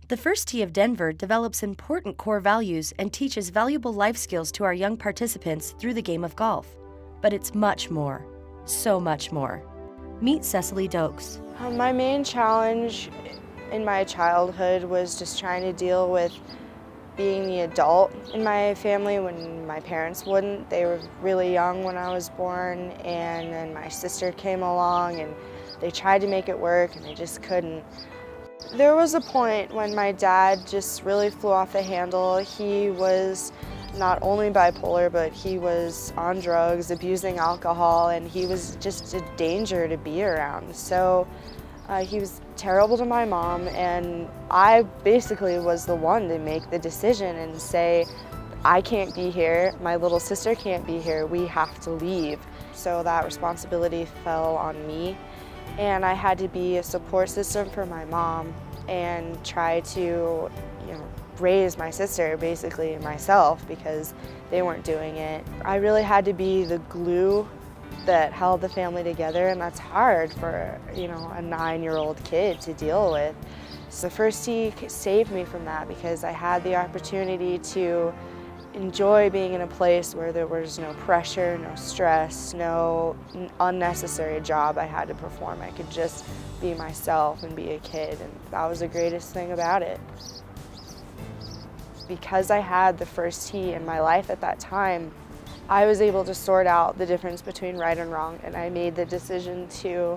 The First Tee of Denver develops important core values and teaches valuable life skills to our young participants through the game of golf. But it's much more, so much more. Meet Cecily Dokes. My main challenge in my childhood was just trying to deal with being the adult in my family when my parents wouldn't. They were really young when I was born, and then my sister came along and they tried to make it work and they just couldn't. There was a point when my dad just really flew off the handle. He was not only bipolar, but he was on drugs, abusing alcohol, and he was just a danger to be around. So he was terrible to my mom, and I basically was the one to make the decision and say, I can't be here, my little sister can't be here, we have to leave. So that responsibility fell on me, and I had to be a support system for my mom and try to, raise my sister basically and myself because they weren't doing it. I really had to be the glue that held the family together, and that's hard for a 9-year-old kid to deal with. So First Tee saved me from that because I had the opportunity to enjoy being in a place where there was no pressure, no stress, no unnecessary job I had to perform. I could just be myself and be a kid, and that was the greatest thing about it. Because I had the First Tee in my life at that time, I was able to sort out the difference between right and wrong, and I made the decision to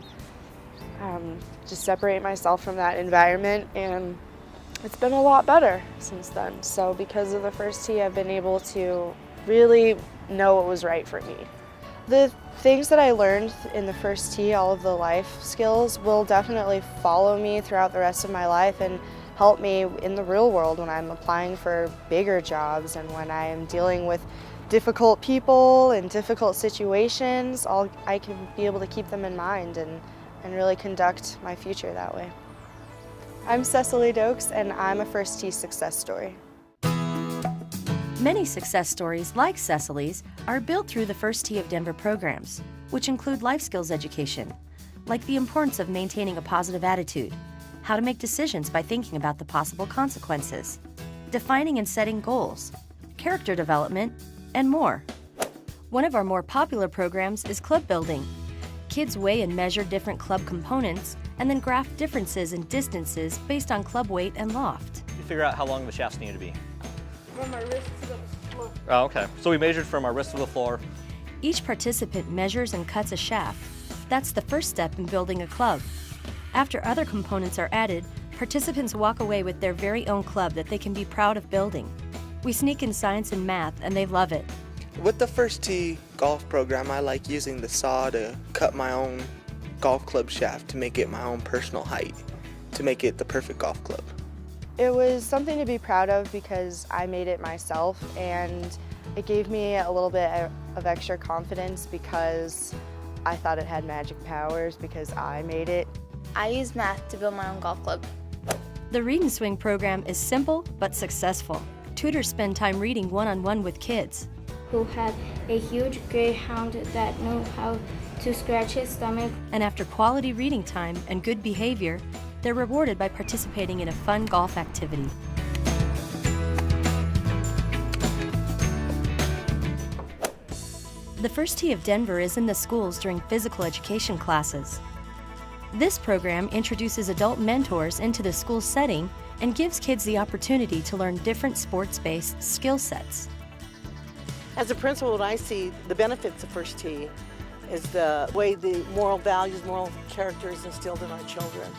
just separate myself from that environment, and it's been a lot better since then. So because of the First Tee, I've been able to really know what was right for me. The things that I learned in the First Tee, all of the life skills, will definitely follow me throughout the rest of my life and help me in the real world when I'm applying for bigger jobs and when I'm dealing with difficult people and difficult situations. I can be able to keep them in mind and really conduct my future that way. I'm Cecily Dokes, and I'm a First Tee success story. Many success stories like Cecily's are built through the First Tee of Denver programs, which include life skills education, like the importance of maintaining a positive attitude, how to make decisions by thinking about the possible consequences, defining and setting goals, character development, and more. One of our more popular programs is club building. Kids weigh and measure different club components and then graph differences in distances based on club weight and loft. You figure out how long the shafts need to be. From my wrist to the floor. Oh, okay. So we measured from our wrist to the floor. Each participant measures and cuts a shaft. That's the first step in building a club. After other components are added, participants walk away with their very own club that they can be proud of building. We sneak in science and math, and they love it. With the First Tee golf program, I like using the saw to cut my own golf club shaft to make it my own personal height, to make it the perfect golf club. It was something to be proud of because I made it myself, and it gave me a little bit of extra confidence because I thought it had magic powers because I made it. I use math to build my own golf club. The Read and Swing program is simple but successful. Tutors spend time reading one-on-one with kids. Who had a huge greyhound that knew how to scratch his stomach. And after quality reading time and good behavior, they're rewarded by participating in a fun golf activity. The First Tee of Denver is in the schools during physical education classes. This program introduces adult mentors into the school setting and gives kids the opportunity to learn different sports-based skill sets. As a principal, what I see the benefits of First Tee is the way the moral values, moral character is instilled in our children.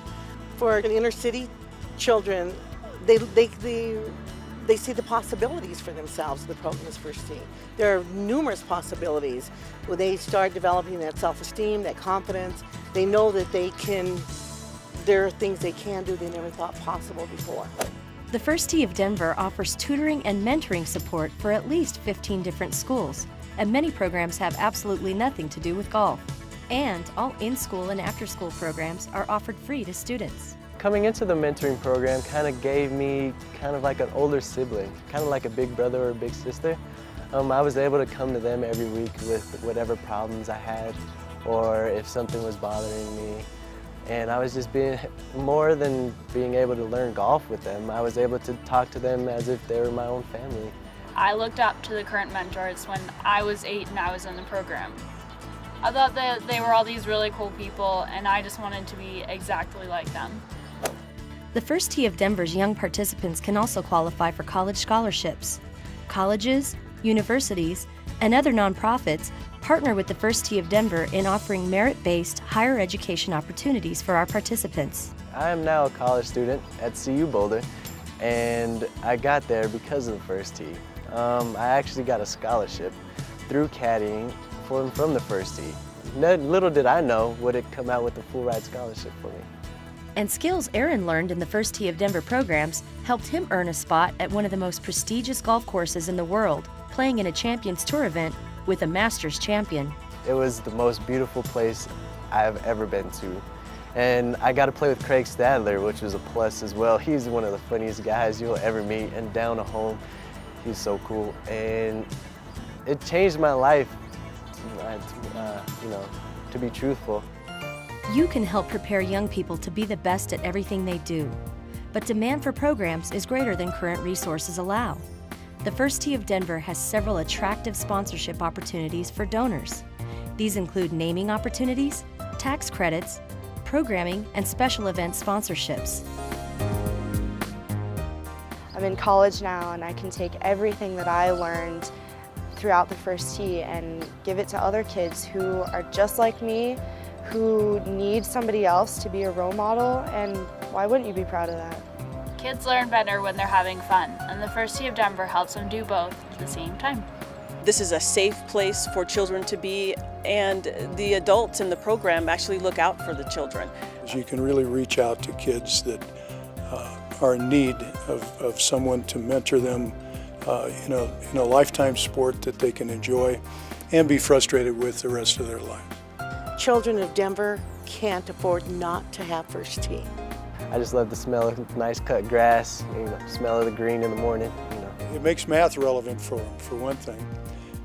For inner city children, they see the possibilities for themselves. The program is First Tee. There are numerous possibilities where they start developing that self-esteem, that confidence. They know that there are things they can do they never thought possible before. The First Tee of Denver offers tutoring and mentoring support for at least 15 different schools, and many programs have absolutely nothing to do with golf. And all in-school and after-school programs are offered free to students. Coming into the mentoring program kind of gave me kind of like an older sibling, kind of like a big brother or a big sister. I was able to come to them every week with whatever problems I had or if something was bothering me. And I was just being, more than being able to learn golf with them, I was able to talk to them as if they were my own family. I looked up to the current mentors when I was 8 and I was in the program. I thought that they were all these really cool people, and I just wanted to be exactly like them. The First Tee of Denver's young participants can also qualify for college scholarships. Colleges, universities, and other nonprofits partner with the First Tee of Denver in offering merit-based higher education opportunities for our participants. I am now a college student at CU Boulder, and I got there because of the First Tee. I actually got a scholarship through caddying from the First Tee. Little did I know would it come out with a full ride scholarship for me. And skills Aaron learned in the First Tee of Denver programs helped him earn a spot at one of the most prestigious golf courses in the world, playing in a Champions Tour event with a Masters champion. It was the most beautiful place I've ever been to. And I got to play with Craig Stadler, which was a plus as well. He's one of the funniest guys you'll ever meet, and down to home, he's so cool. And it changed my life, to be truthful. You can help prepare young people to be the best at everything they do. But demand for programs is greater than current resources allow. The First Tee of Denver has several attractive sponsorship opportunities for donors. These include naming opportunities, tax credits, programming, and special event sponsorships. I'm in college now, and I can take everything that I learned throughout the First Tee and give it to other kids who are just like me, who need somebody else to be a role model, and why wouldn't you be proud of that? Kids learn better when they're having fun, and the First Tee of Denver helps them do both at the same time. This is a safe place for children to be, and the adults in the program actually look out for the children. You can really reach out to kids that are in need of someone to mentor them in a lifetime sport that they can enjoy and be frustrated with the rest of their life. Children of Denver can't afford not to have First Tee. I just love the smell of nice cut grass, smell of the green in the morning. It makes math relevant for one thing.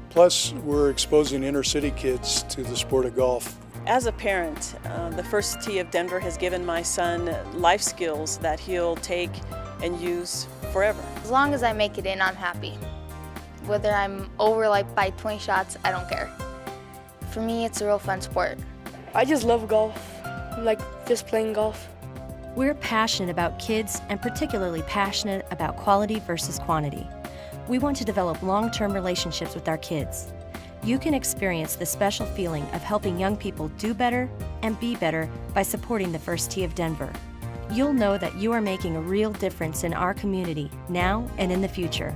Plus, we're exposing inner city kids to the sport of golf. As a parent, the First Tee of Denver has given my son life skills that he'll take and use forever. As long as I make it in, I'm happy. Whether I'm over by 20 shots, I don't care. For me, it's a real fun sport. I just love golf, just playing golf. We're passionate about kids and particularly passionate about quality versus quantity. We want to develop long-term relationships with our kids. You can experience the special feeling of helping young people do better and be better by supporting the First Tee of Denver. You'll know that you are making a real difference in our community now and in the future.